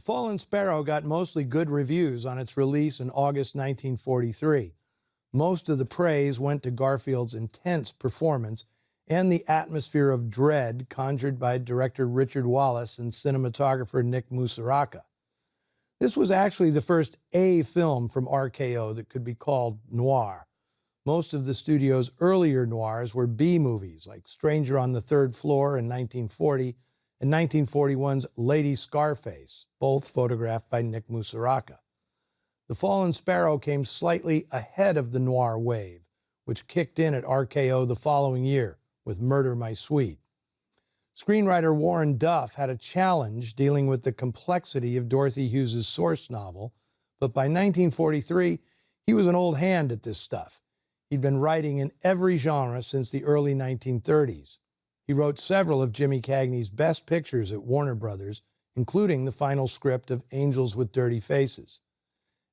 Fallen Sparrow got mostly good reviews on its release in August 1943. Most of the praise went to Garfield's intense performance and the atmosphere of dread conjured by director Richard Wallace and cinematographer Nick Musaraka. This was actually the first A film from RKO that could be called noir. Most of the studio's earlier noirs were B movies, like Stranger on the Third Floor in 1940 and 1941's Lady Scarface, both photographed by Nick Musaraka. The Fallen Sparrow came slightly ahead of the noir wave, which kicked in at RKO the following year with Murder, My Sweet. Screenwriter Warren Duff had a challenge dealing with the complexity of Dorothy Hughes's source novel, but by 1943, he was an old hand at this stuff. He'd been writing in every genre since the early 1930s. He wrote several of Jimmy Cagney's best pictures at Warner Brothers, including the final script of Angels with Dirty Faces.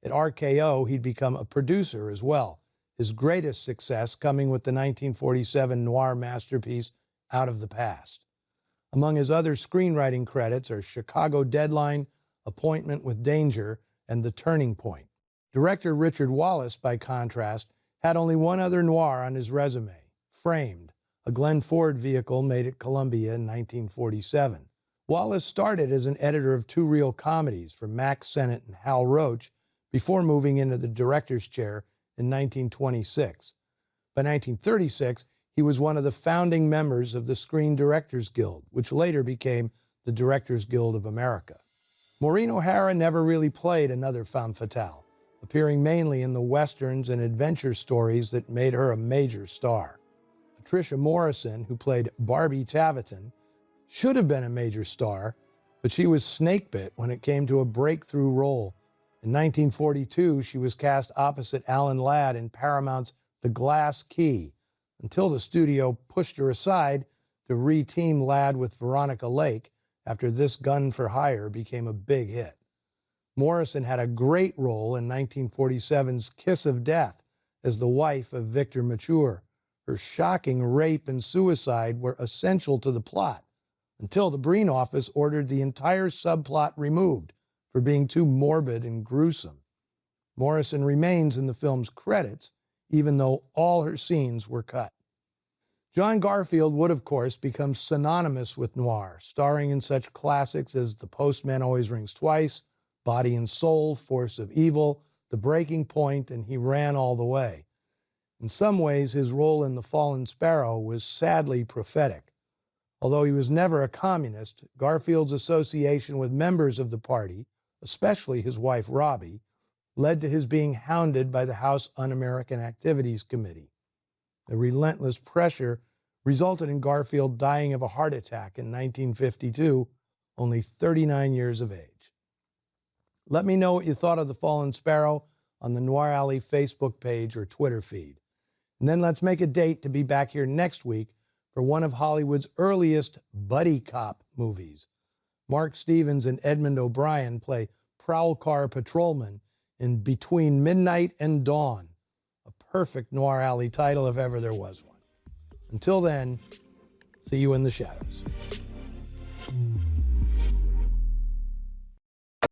At RKO, he'd become a producer as well, his greatest success coming with the 1947 noir masterpiece Out of the Past. Among his other screenwriting credits are Chicago Deadline, Appointment with Danger, and The Turning Point. Director Richard Wallace, by contrast, had only one other noir on his resume, Framed, a Glenn Ford vehicle made at Columbia in 1947. Wallace started as an editor of two reel comedies for Mack Sennett and Hal Roach before moving into the director's chair in 1926. By 1936, he was one of the founding members of the Screen Directors Guild, which later became the Directors Guild of America. Maureen O'Hara never really played another femme fatale, appearing mainly in the westerns and adventure stories that made her a major star. Patricia Morrison, who played Barbie Taviton, should have been a major star, but she was snakebit when it came to a breakthrough role. In 1942, she was cast opposite Alan Ladd in Paramount's The Glass Key, until the studio pushed her aside to re-team Ladd with Veronica Lake after This Gun for Hire became a big hit. Morrison had a great role in 1947's Kiss of Death as the wife of Victor Mature. Her shocking rape and suicide were essential to the plot, until the Breen office ordered the entire subplot removed for being too morbid and gruesome. Morrison remains in the film's credits, even though all her scenes were cut. John Garfield would, of course, become synonymous with noir, starring in such classics as The Postman Always Rings Twice, Body and Soul, Force of Evil, The Breaking Point, and He Ran All the Way. In some ways, his role in The Fallen Sparrow was sadly prophetic. Although he was never a communist, Garfield's association with members of the party, especially his wife Robbie, led to his being hounded by the House Un-American Activities Committee. The relentless pressure resulted in Garfield dying of a heart attack in 1952, only 39 years of age. Let me know what you thought of The Fallen Sparrow on the Noir Alley Facebook page or Twitter feed. And then let's make a date to be back here next week for one of Hollywood's earliest buddy cop movies. Mark Stevens and Edmund O'Brien play prowl car patrolmen in Between Midnight and Dawn, a perfect Noir Alley title if ever there was one. Until then, see you in the shadows.